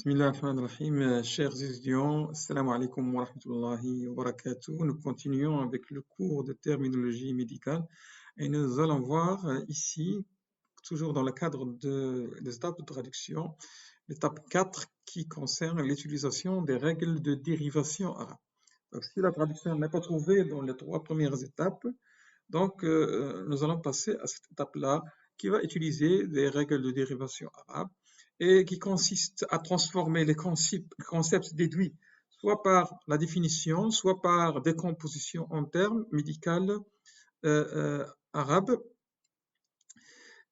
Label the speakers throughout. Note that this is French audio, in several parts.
Speaker 1: Bismillah ar-Rahman ar-Rahim, chers étudiants, assalamu alaikum wa rahmatullahi wa barakatuh. Nous continuons avec le cours de terminologie médicale et nous allons voir ici, toujours dans le cadre des étapes de traduction, l'étape 4 qui concerne l'utilisation des règles de dérivation arabe. Donc, si la traduction n'est pas trouvée dans les 3 premières étapes, donc nous allons passer à cette étape-là qui va utiliser des règles de dérivation arabe et qui consiste à transformer les concepts déduits soit par la définition, soit par décomposition en termes médicaux arabes.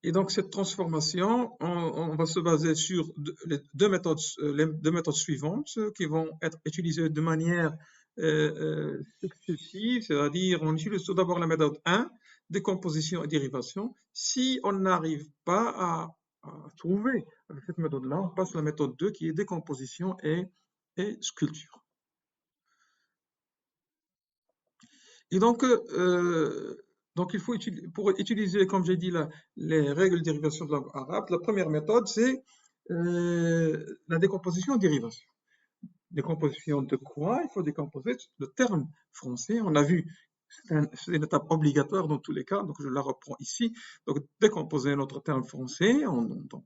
Speaker 1: Et donc cette transformation, on va se baser sur les deux méthodes suivantes qui vont être utilisées de manière successive, c'est-à-dire on utilise tout d'abord la méthode 1, décomposition et dérivation. Si on n'arrive pas à trouver avec cette méthode-là, on passe à la méthode 2 qui est décomposition et sculpture. Et donc il faut pour utiliser, comme j'ai dit, les règles de dérivation de langue arabe, la première méthode, c'est la décomposition et dérivation. Décomposition de quoi? Il faut décomposer le terme français. On a vu, c'est une étape obligatoire dans tous les cas, donc je la reprends ici. Donc, décomposer notre terme français dans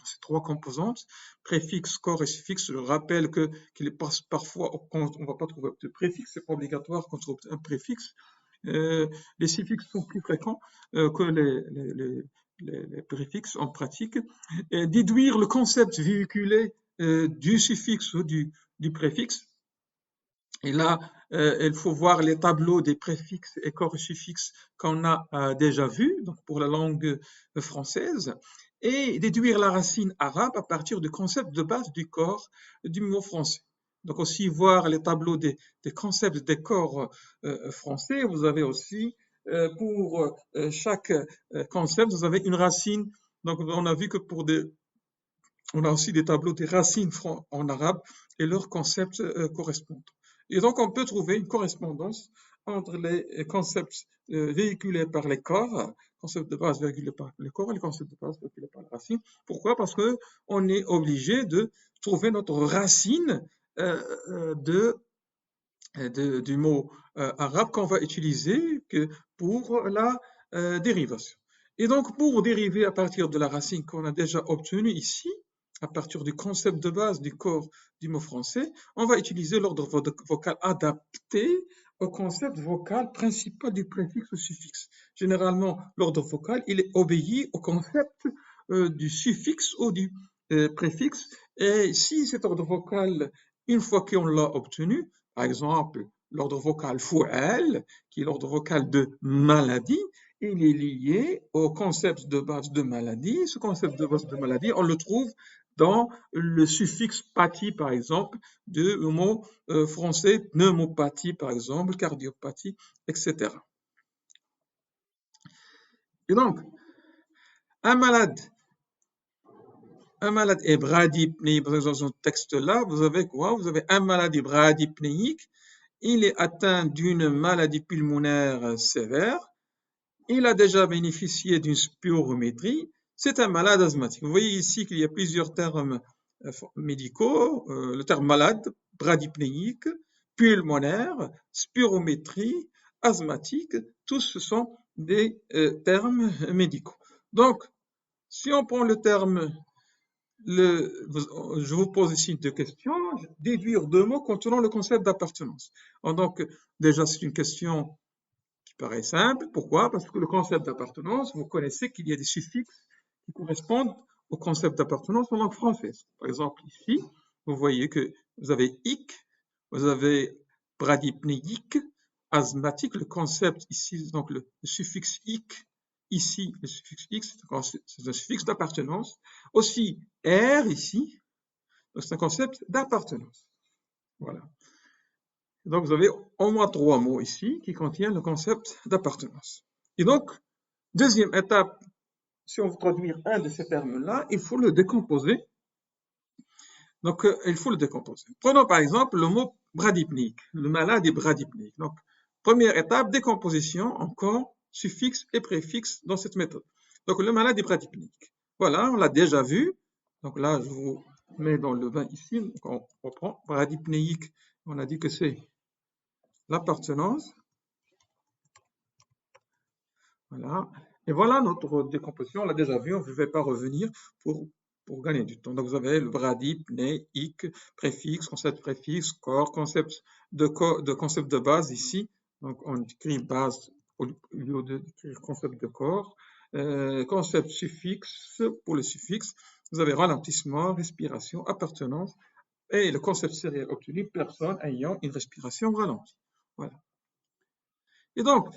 Speaker 1: ces 3 composantes, préfixe, corps et suffixe. Je rappelle qu'il passe parfois, quand on ne va pas trouver de préfixe, c'est pas obligatoire qu'on trouve un préfixe. Les suffixes sont plus fréquents que les préfixes en pratique. Et déduire le concept véhiculé du suffixe ou du préfixe. Et là, il faut voir les tableaux des préfixes et corps et suffixes qu'on a déjà vus, donc pour la langue française, et déduire la racine arabe à partir du concept de base du corps du mot français. Donc aussi voir les tableaux des concepts des corps français. Vous avez aussi, pour chaque concept, vous avez une racine. Donc on a vu que on a aussi des tableaux des racines en arabe et leurs concepts correspondent. Et donc, on peut trouver une correspondance entre les concepts véhiculés par les corps, concepts de base véhiculés par les corps et les concepts de base véhiculés par les racines. Pourquoi? Parce qu'on est obligé de trouver notre racine du mot arabe qu'on va utiliser pour la dérivation. Et donc, pour dériver à partir de la racine qu'on a déjà obtenue ici, à partir du concept de base du corps du mot français, on va utiliser l'ordre vocal adapté au concept vocal principal du préfixe ou suffixe. Généralement, l'ordre vocal, il est obéi au concept du suffixe ou du préfixe. Et si cet ordre vocal, une fois qu'on l'a obtenu, par exemple, l'ordre vocal fou'al, qui est l'ordre vocal de maladie, il est lié au concept de base de maladie. Ce concept de base de maladie, on le trouve dans le suffixe pathie, par exemple, du mot français, pneumopathie, par exemple, cardiopathie, etc. Et donc, un malade est bradypnéique. Dans ce texte-là, vous avez quoi? Vous avez un malade bradypnéique. Il est atteint d'une maladie pulmonaire sévère. Il a déjà bénéficié d'une spirométrie. C'est un malade asthmatique. Vous voyez ici qu'il y a plusieurs termes médicaux. Le terme malade, bradypnéique, pulmonaire, spirométrie, asthmatique. Tous ce sont des termes médicaux. Donc, si on prend le terme, je vous pose ici 2 questions. Déduire 2 mots contenant le concept d'appartenance. Donc, déjà, c'est une question qui paraît simple. Pourquoi? Parce que le concept d'appartenance, vous connaissez qu'il y a des suffixes qui correspondent au concept d'appartenance en langue française. Par exemple, ici, vous voyez que vous avez ic, vous avez bradypnéique, asthmatique, le concept ici, donc le suffixe ic, ici, le suffixe x, c'est un suffixe d'appartenance. Aussi, r ici, c'est un concept d'appartenance. Voilà. Donc, vous avez au moins 3 mots ici qui contiennent le concept d'appartenance. Et donc, deuxième étape, si on veut traduire un de ces termes-là, il faut le décomposer. Donc, il faut le décomposer. Prenons par exemple le mot bradypnéique. Le malade est bradypnéique. Donc, première étape, décomposition, encore, suffixe et préfixe dans cette méthode. Donc, le malade est bradypnéique. Voilà, on l'a déjà vu. Donc là, je vous met dans le bain ici. Donc on reprend. Paradis pnéique, on a dit que c'est l'appartenance. Voilà. Et voilà notre décomposition. On l'a déjà vu, on ne vais pas revenir pour, pour gagner du temps. Donc vous avez le brady, pné, hic, préfixe, corps, concept de base ici. Donc on écrit base au lieu d'écrire concept de corps. Concept suffixe pour le suffixe. Vous avez ralentissement, respiration, appartenance. Et le concept sériel obtenu, personne ayant une respiration ralentie. Voilà. Et donc,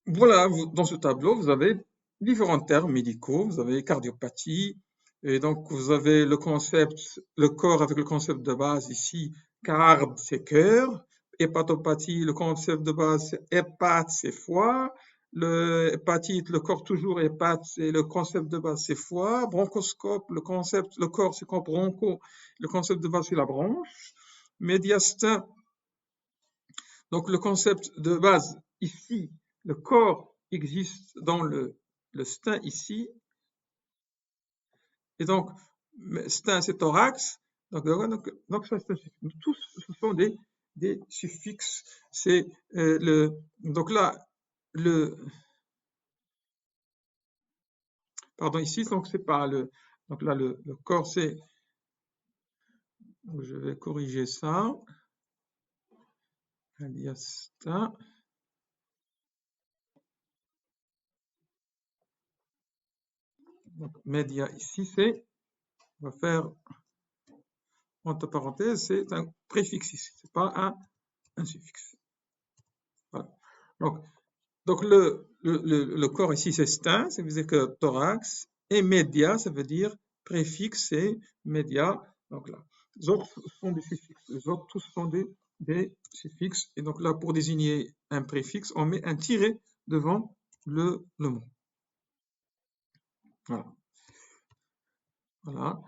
Speaker 1: voilà, dans ce tableau, vous avez différents termes médicaux. Vous avez cardiopathie, et donc vous avez le concept, le corps avec le concept de base ici, card, c'est cœur. Hépatopathie, le concept de base, c'est hépate, c'est foie. Le hépatite, le corps toujours hépate, c'est le concept de base, c'est foie. Bronchoscope, le corps, c'est comme broncho, le concept de base, c'est la bronche. Médiastin, donc le concept de base ici, le corps existe dans le stin ici, et donc stin c'est thorax, donc ça, tous ce sont des suffixes. C'est donc là pardon ici donc c'est pas donc là le corps c'est, je vais corriger ça, diastin. Donc média ici c'est, on va faire entre parenthèses, c'est un préfixe ici, c'est pas un suffixe. Voilà. Donc le corps ici c'est stin, ça veut dire que thorax, et média, ça veut dire préfixe, c'est média. Donc là, les autres sont des suffixes, les autres tous sont des suffixes. Et donc là, pour désigner un préfixe, on met un tiret devant le mot. Voilà. Voilà.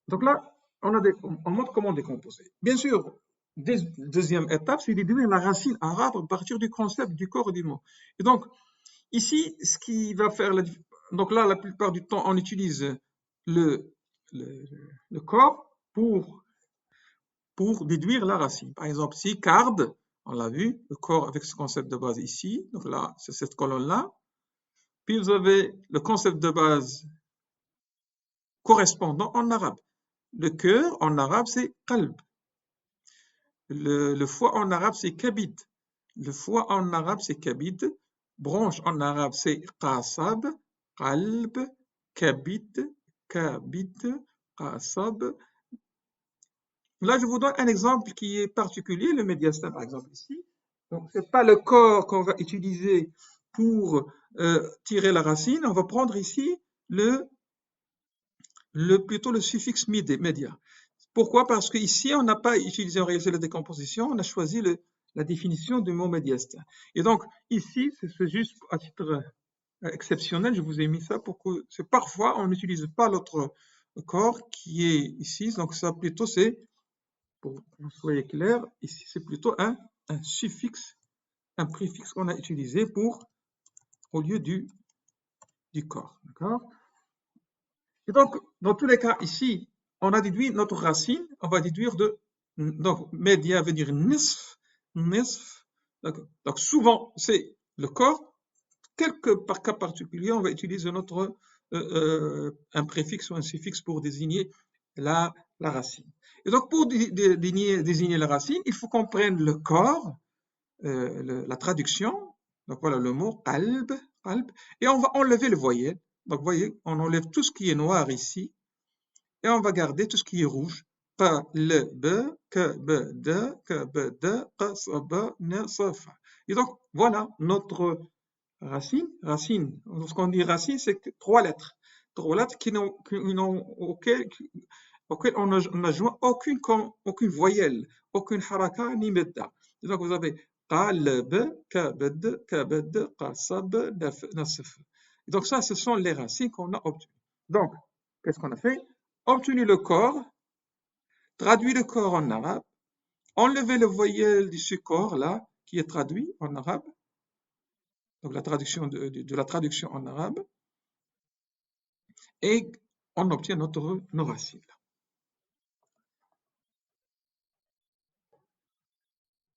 Speaker 1: Donc là, on montre comment décomposer. Bien sûr, deuxième étape, c'est de déduire la racine arabe à partir du concept du corps et du mot. Et donc, ici, ce qui va faire donc là, la plupart du temps, on utilise le, le corps pour déduire la racine. Par exemple, si card, on l'a vu, le corps avec ce concept de base ici, donc là, c'est cette colonne-là. Puis vous avez le concept de base correspondant en arabe. Le cœur, en arabe, c'est qalb. Le foie en arabe, c'est kabid. Le foie en arabe, c'est kabid. Branche en arabe, c'est qasab, qalb, kabid, qasab. Là, je vous donne un exemple qui est particulier, le médiastin, par exemple, ici. Donc, ce n'est pas le corps qu'on va utiliser pour tirer la racine. On va prendre ici plutôt le suffixe média. Pourquoi? Parce qu'ici, on n'a pas utilisé en réalité la décomposition, on a choisi la définition du mot médiastin. Et donc, ici, c'est juste à titre exceptionnel, je vous ai mis ça pour que parfois on n'utilise pas l'autre corps qui est ici. Donc, ça plutôt, c'est, pour que vous soyez clair, ici, c'est plutôt un suffixe, un préfixe qu'on a utilisé au lieu du corps. D'accord? Et donc, dans tous les cas, ici, on a déduit notre racine, on va déduire donc, média veut dire nisf, donc souvent, c'est le corps. Quelques cas particuliers, on va utiliser un préfixe ou un suffixe pour désigner la racine. Et donc, pour désigner la racine, il faut qu'on prenne le corps, la traduction, donc voilà le mot qalb, et on va enlever le voyelle. Donc, vous voyez, on enlève tout ce qui est noir ici, et on va garder tout ce qui est rouge. Qalb, kabd, qasab, nasaf. Et donc, voilà notre racine. Lorsqu'on dit racine, c'est trois lettres. Trois lettres auxquelles on n'a joint aucune voyelle, aucune haraka ni medda. Et donc, vous avez qalb, kabd, qasab, nasaf. Et donc, ça, ce sont les racines qu'on a obtenues. Donc, qu'est-ce qu'on a fait? Obtenu le corps, traduit le corps en arabe, enlevé le voyelle de ce corps là, qui est traduit en arabe, donc la traduction de la traduction en arabe, et on obtient nos racines.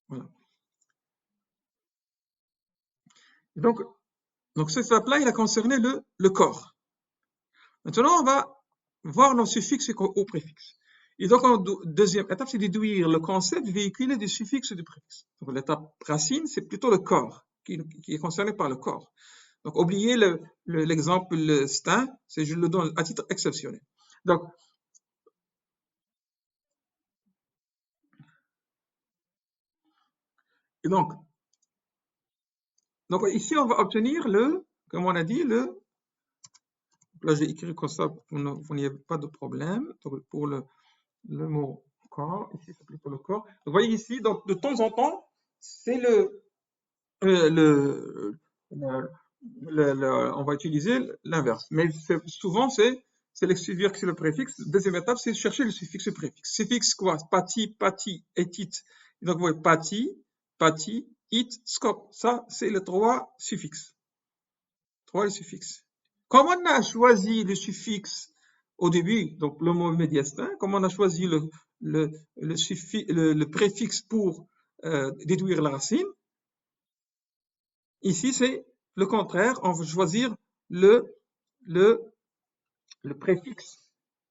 Speaker 1: Voilà. Donc, ce step-là, il a concerné le corps. Maintenant, on va voir nos suffixes ou préfixes. Et donc, en deuxième étape, c'est déduire le concept véhiculé des suffixes et du préfixe. Donc, l'étape racine, c'est plutôt le corps, qui est concerné par le corps. Donc, oubliez l'exemple stin, je le donne à titre exceptionnel. Donc, et donc ici, on va obtenir comme on a dit, là j'ai écrit comme ça, vous n'y avez pas de problème. Donc, pour le mot corps, ici c'est plutôt le corps. Vous voyez ici, donc de temps en temps, c'est on va utiliser l'inverse. Mais souvent, c'est le suffixe et le préfixe. Deuxième étape, c'est chercher le suffixe et le préfixe. Suffixe quoi? Pati, pati, etit. Donc, vous voyez, pati, pati, it, scop. Ça, c'est les trois suffixes. Trois suffixes. Comme on a choisi le suffixe au début, donc le mot médiastin, comme on a choisi le préfixe pour déduire la racine, ici, c'est le contraire. On va choisir le préfixe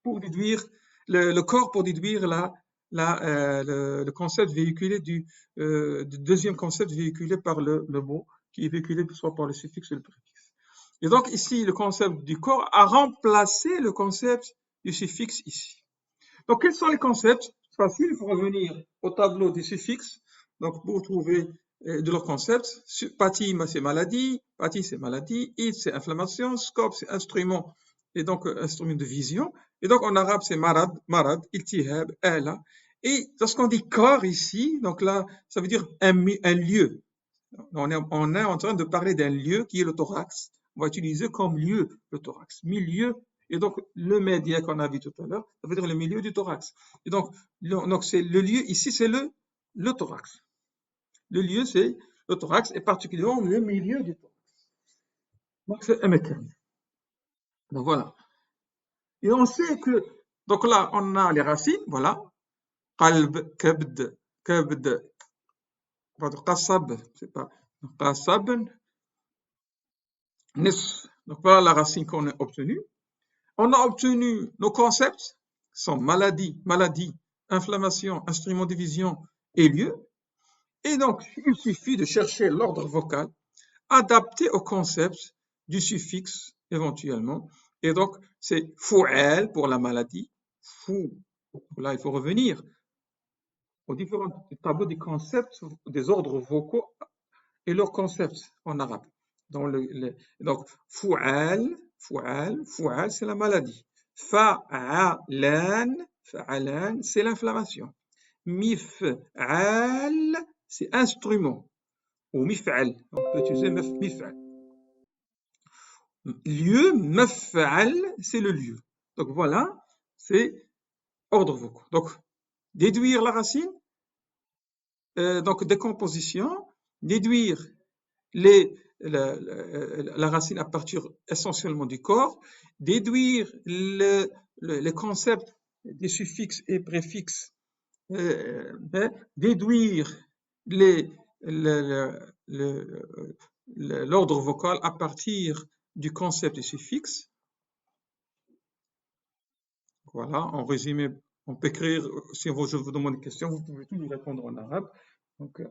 Speaker 1: pour déduire le corps pour déduire le concept véhiculé du deuxième concept véhiculé par le mot qui est véhiculé soit par le suffixe ou le préfixe. Et donc ici, le concept du corps a remplacé le concept du suffixe ici. Donc quels sont les concepts? Facile, il faut revenir au tableau des suffixes. Donc pour trouver de leurs concepts, pathie c'est maladie, pathie c'est maladie, it c'est inflammation, scope c'est instrument, et donc instrument de vision. Et donc en arabe c'est marad, iltihab, ala. Et lorsqu'on dit corps ici, donc là ça veut dire un lieu. On est en train de parler d'un lieu qui est le thorax. On va utiliser comme lieu le thorax. Milieu, et donc le média qu'on a vu tout à l'heure, ça veut dire le milieu du thorax. Et donc c'est le lieu, ici c'est le thorax. Le lieu c'est le thorax, et particulièrement le milieu du thorax. Donc c'est un mécanisme. Donc voilà. Et on sait que, donc là on a les racines, voilà. Qalb, kabd, kabd, qasab, c'est pas, qasab, nisf. Donc voilà la racine qu'on a obtenue. On a obtenu nos concepts, sont maladie, inflammation, instrument de vision et lieu. Et donc, il suffit de chercher l'ordre vocal adapté au concept du suffixe éventuellement. Et donc, c'est fou'al pour la maladie. Fou. Là, il faut revenir aux différents tableaux des concepts, des ordres vocaux et leurs concepts en arabe. Donc, fou'al, c'est la maladie. Fa'alan, c'est l'inflammation. Mif'al, c'est instrument. Ou mif'al, on peut utiliser mif'al. Lieu, maf'al, c'est le lieu. Donc voilà, c'est ordre vocaux. Donc, déduire la racine, donc décomposition, déduire la racine à partir essentiellement du corps, déduire les concepts des suffixes et préfixes, déduire l'ordre vocal à partir du concept des suffixes. Voilà, en résumé, on peut écrire, si je vous demande une question, vous pouvez toujours répondre en arabe. Donc,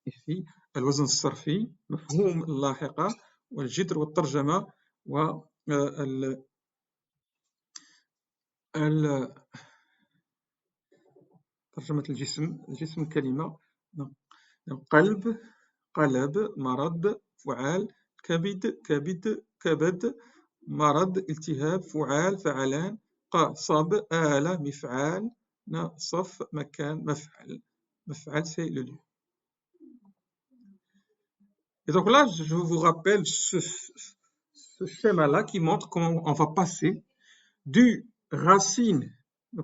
Speaker 1: ici, الوزن الصرفي مفهوم اللاحقة والجذر والترجمة و ترجمة الجسم الكلمة قلب قلب مرض فعال كبد كبد مرض التهاب فعال فعلان قصب آلة مفعال صف مكان مفعل c'est le lieu. Et donc là, je vous rappelle ce schéma-là qui montre comment on va passer du racine,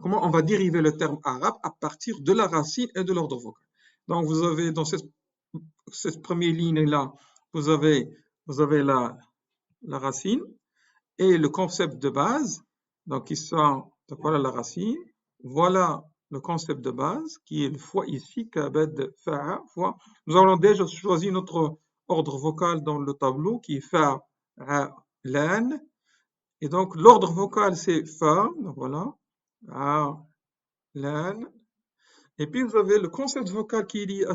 Speaker 1: comment on va dériver le terme arabe à partir de la racine et de l'ordre vocal. Donc vous avez dans cette première ligne-là, vous avez la racine et le concept de base, Donc, donc voilà la racine. Voilà le concept de base qui est le fois ici, kabed fa'a fois. Nous avons déjà choisi notre ordre vocal dans le tableau qui est fa, a, lan. Et donc l'ordre vocal c'est fa. Donc voilà, a, lan. Et puis vous avez le concept vocal qui est lié à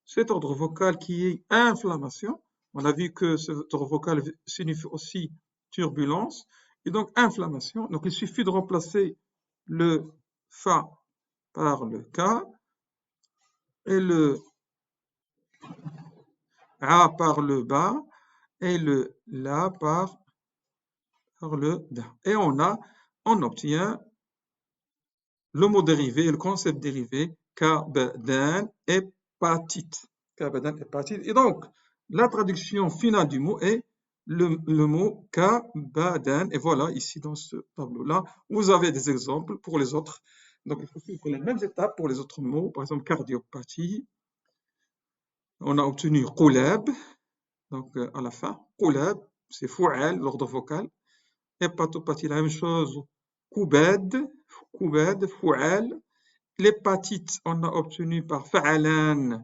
Speaker 1: cet ordre vocal qui est inflammation. On a vu que cet ordre vocal signifie aussi turbulence. Et donc inflammation. Donc il suffit de remplacer le fa par le k et le a par le ba et le la par le da. Et on obtient le mot dérivé, le concept dérivé, kabadan hépatite. Kabadan hépatite. Et donc, la traduction finale du mot est le mot kabadan. Et voilà, ici dans ce tableau-là, vous avez des exemples pour les autres. Donc, il faut suivre les mêmes étapes pour les autres mots. Par exemple, cardiopathie. On a obtenu qulab. Donc, à la fin, qulab, c'est fou'al, l'ordre vocal. Hépatopathie, la même chose. Koubad, fou'al. L'hépatite, on a obtenu par fa'alan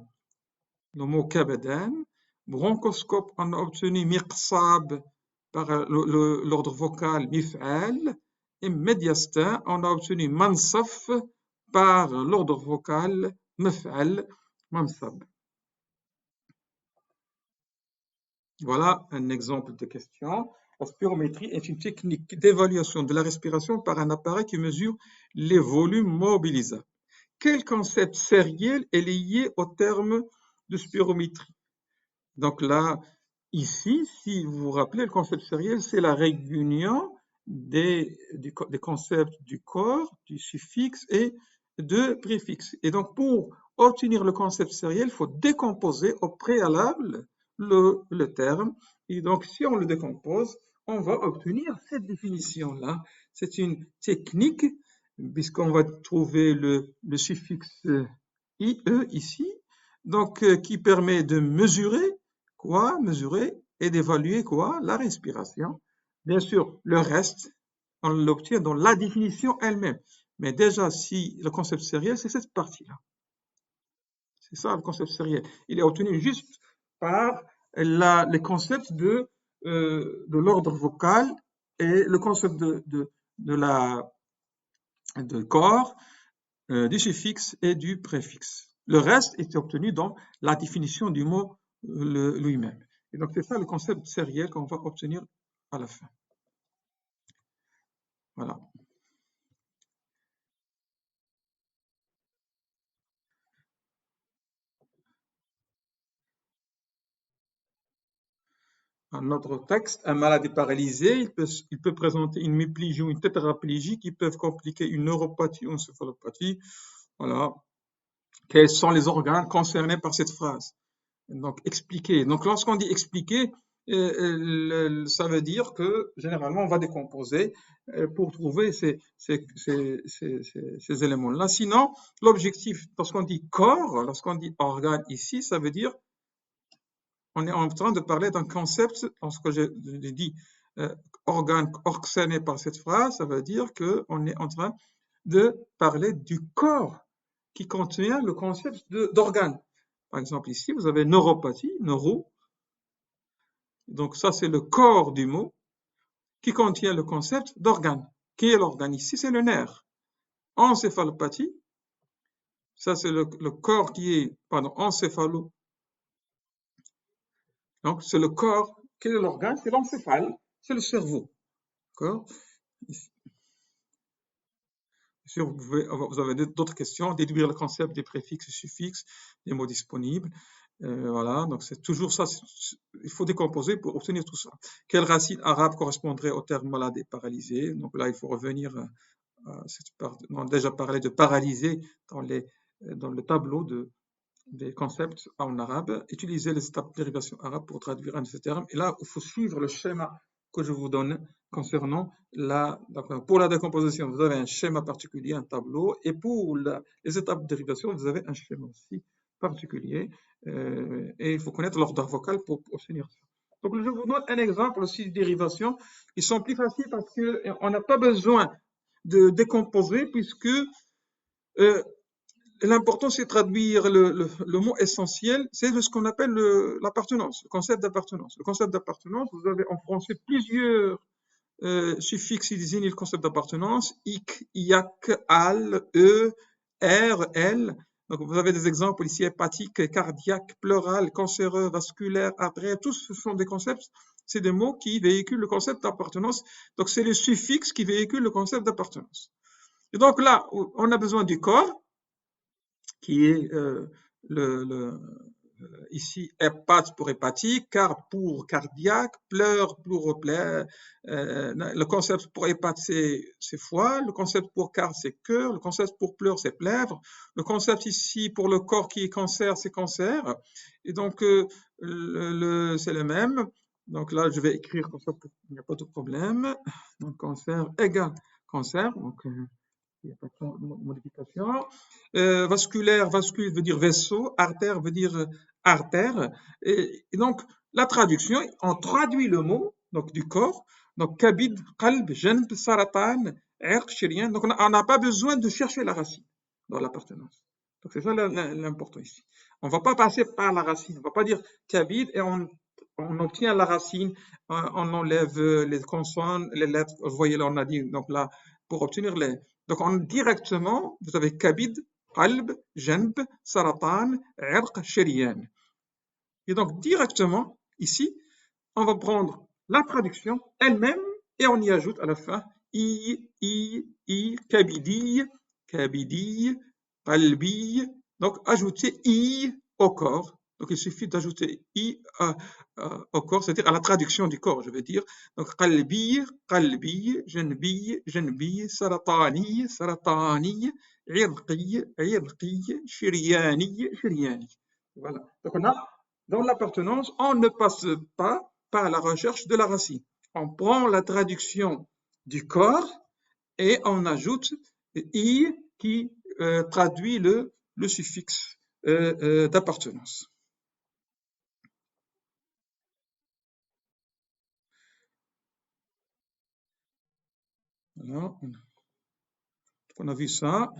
Speaker 1: le mot kabadan. Bronchoscope, on a obtenu miqsab par l'ordre vocal mif'al. Et médiastin, on a obtenu mansaf par l'ordre vocal mif'al, mansab. Voilà un exemple de question. La spirométrie est une technique d'évaluation de la respiration par un appareil qui mesure les volumes mobilisables. Quel concept sériel est lié au terme de spirométrie? Donc là, ici, si vous vous rappelez, le concept sériel, c'est la réunion des concepts du corps, du suffixe et de préfixe. Et donc, pour obtenir le concept sériel, il faut décomposer au préalable le terme. Et donc, si on le décompose, on va obtenir cette définition-là. C'est une technique, puisqu'on va trouver le suffixe IE ici, donc qui permet de mesurer quoi? Mesurer et d'évaluer quoi? La respiration. Bien sûr, le reste, on l'obtient dans la définition elle-même. Mais déjà, si le concept sériel, c'est cette partie-là. C'est ça le concept sériel. Il est obtenu juste par les concepts de l'ordre vocal et le concept de corps, du suffixe et du préfixe. Le reste est obtenu dans la définition du mot lui-même. Et donc, c'est ça le concept sériel qu'on va obtenir à la fin. Voilà. Un autre texte, un malade est paralysé, il peut présenter une hémiplégie ou une tétraplégie qui peuvent compliquer une neuropathie ou une céphalopathie. Voilà. Quels sont les organes concernés par cette phrase? Donc, expliquer. Donc, lorsqu'on dit expliquer, ça veut dire que généralement, on va décomposer pour trouver ces éléments-là. Sinon, l'objectif, lorsqu'on dit corps, lorsqu'on dit organe ici, ça veut dire on est en train de parler d'un concept. Lorsque je dis organe concerné par cette phrase, ça veut dire qu'on est en train de parler du corps qui contient le concept d'organe. Par exemple, ici, vous avez neuropathie, neuro. Donc, ça, c'est le corps du mot qui contient le concept d'organe. Qui est l'organe ici? C'est le nerf. Encéphalopathie, ça, c'est le corps qui est, pardon, encéphalo. Donc, c'est le corps. Quel est l'organe? C'est l'encéphale, c'est le cerveau. D'accord? Si vous avez d'autres questions, déduire le concept des préfixes et suffixes, des mots disponibles. Voilà, donc c'est toujours ça. Il faut décomposer pour obtenir tout ça. Quelle racine arabe correspondrait au terme malade et paralysé? Donc là, il faut revenir à cette part. On a déjà parlé de paralysé dans le tableau des concepts en arabe. Utilisez les étapes de dérivation arabe pour traduire un de ces termes. Et là, il faut suivre le schéma que je vous donne concernant pour la décomposition, vous avez un schéma particulier, un tableau, et pour les étapes de dérivation, vous avez un schéma aussi particulier, et il faut connaître l'ordre vocal pour obtenir ça. Donc, je vous donne un exemple aussi de dérivation. Ils sont plus faciles parce qu'on n'a pas besoin de décomposer puisque euh, l'important, c'est de traduire le mot essentiel, c'est ce qu'on appelle l'appartenance, le concept d'appartenance. Le concept d'appartenance, vous avez en français plusieurs suffixes qui désignent le concept d'appartenance, ic, iac, al, r, l. Donc vous avez des exemples ici, hépatique, cardiaque, pleural, cancéreux, vasculaire, artère, tous ce sont des concepts, c'est des mots qui véhiculent le concept d'appartenance. Donc c'est le suffixe qui véhicule le concept d'appartenance. Et donc là, on a besoin du corps, qui est ici hépate pour hépatique, car pour cardiaque, pleur pour le concept pour hépate c'est foie, le concept pour car c'est cœur, le concept pour pleur c'est plèvre, le concept ici pour le corps qui est cancer c'est cancer, et donc c'est le même. Donc là je vais écrire comme ça pour qu'il n'y a pas de problème. Donc cancer égale cancer, donc il n'y a pas de modification. Vasculaire, vascule veut dire vaisseau, artère veut dire artère. Et donc, la traduction, on traduit le mot donc, du corps. Donc, kabid, qalb, janb, saratan, irq, shiryan. Donc, on n'a pas besoin de chercher la racine dans l'appartenance. Donc, c'est ça l'important ici. On ne va pas passer par la racine. On ne va pas dire kabid et on obtient la racine, on enlève les consonnes, les lettres. Vous voyez là, on a dit, donc là, pour obtenir les. Donc, directement, vous avez kabid, qalb, janb, saratan, irq, shiryan. Et donc, directement, ici, on va prendre la traduction elle-même et on y ajoute à la fin kabidi, kabidi, qalbi. Donc, ajouter i au corps. Donc, il suffit d'ajouter i au corps, c'est-à-dire à la traduction du corps, je veux dire. Donc, qalbi, qalbi, janbi, janbi, saratani, saratani, irqi, irqi, shiryani, shiryani. Voilà. Donc, on a, dans l'appartenance, on ne passe pas par la recherche de la racine. On prend la traduction du corps et on ajoute i qui traduit le suffixe d'appartenance. Voilà, on a vu ça.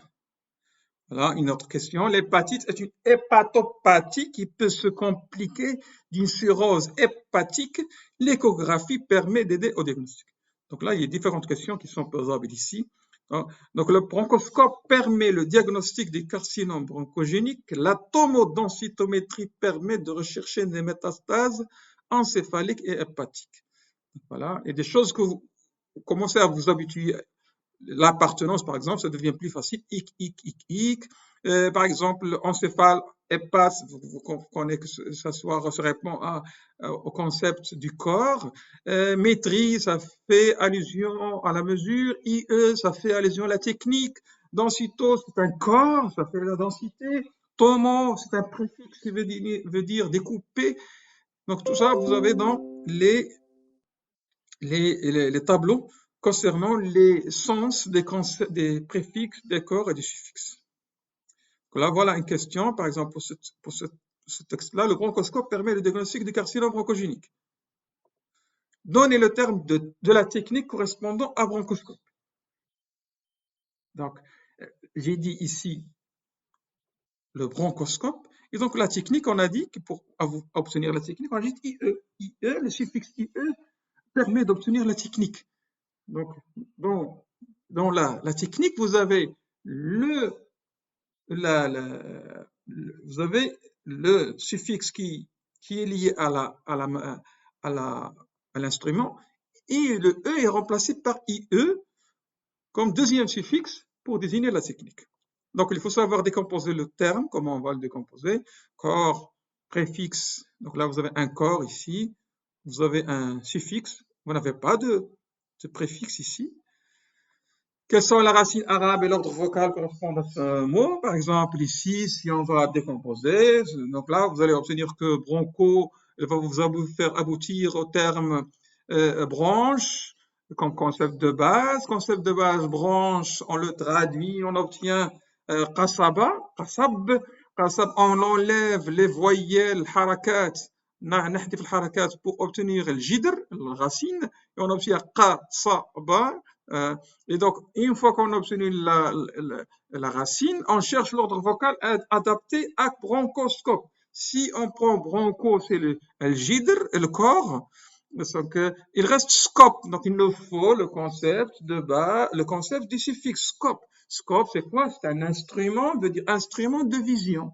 Speaker 1: Voilà, une autre question. L'hépatite est une hépatopathie qui peut se compliquer d'une cirrhose hépatique. L'échographie permet d'aider au diagnostic. Donc là, il y a différentes questions qui sont posables ici. Donc le bronchoscope permet le diagnostic des carcinomes bronchogéniques. La tomodensitométrie permet de rechercher des métastases encéphaliques et hépatiques. Voilà, et des choses que vous commencez à vous habituer. L'appartenance, par exemple, ça devient plus facile. Hic. Par exemple, encéphale, hépate, vous comprenez que ça répond au concept du corps. Métrie, ça fait allusion à la mesure. IE, ça fait allusion à la technique. Densito, c'est un corps, ça fait la densité. Tomo, c'est un préfixe qui veut dire découper. Donc tout ça, vous avez dans les tableaux concernant les sens des préfixes, des corps et des suffixes. Donc là, voilà une question, par exemple, pour ce texte-là, le bronchoscope permet le diagnostic du carcinome bronchogénique. Donnez le terme de la technique correspondant à bronchoscope. Donc, j'ai dit ici le bronchoscope, et donc la technique, on a dit que pour obtenir la technique, on a dit IE. IE, le suffixe IE permet d'obtenir la technique. Donc, dans la technique, vous avez vous avez le suffixe qui est lié à l'instrument, et le E est remplacé par IE comme deuxième suffixe pour désigner la technique. Donc, il faut savoir décomposer le terme, comment on va le décomposer. Corps, préfixe, donc là vous avez un corps ici, vous avez un suffixe, vous n'avez pas de préfixe ici. Quelles sont la racine arabe et l'ordre vocal correspondent à ce mot? Par exemple, ici, si on va décomposer, donc là, vous allez obtenir que broncho va vous faire aboutir au terme branche comme concept de base. Concept de base, branche, on le traduit, on obtient qasaba, qasab, on enlève les voyelles harakat نحذف الحركات pour obtenir الجذر, la racine, et on obtient ق, ص, ب. Et donc, une fois qu'on a obtenu la racine, on cherche l'ordre vocal adapté à bronchoscope. Si on prend broncho, c'est le jidr, le corps, donc il reste scope. Donc, il nous faut le concept de bas, le concept du suffixe scope. Scope, c'est quoi? C'est un instrument, veut dire instrument de vision.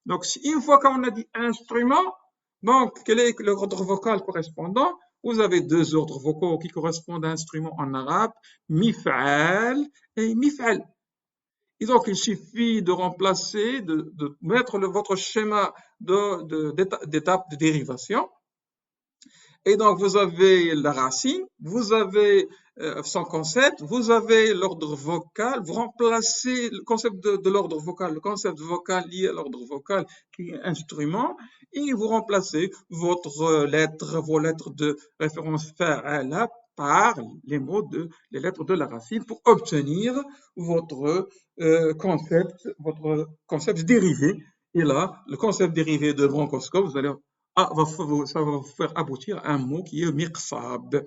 Speaker 1: Donc, une fois qu'on a dit instrument, donc, quel est l'ordre vocal correspondant? Vous avez deux ordres vocaux qui correspondent à instruments en arabe, mif'al et mif'al. Et donc, il suffit de remplacer, de mettre votre schéma d'étape de dérivation. Et donc, vous avez la racine, vous avez son concept, vous avez l'ordre vocal, vous remplacez le concept de l'ordre vocal, le concept vocal lié à l'ordre vocal qui est instrument, et vous remplacez vos lettres de référence fa'ala par les lettres de la racine pour obtenir votre concept dérivé. Et là, le concept dérivé de bronchoscope, ça va vous faire aboutir à un mot qui est miqsab.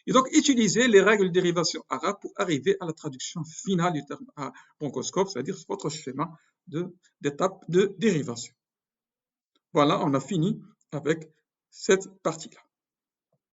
Speaker 1: Et donc, utilisez les règles de dérivation arabe pour arriver à la traduction finale du terme à bronchoscope, c'est-à-dire votre schéma d'étape de dérivation. Voilà, on a fini avec cette partie-là.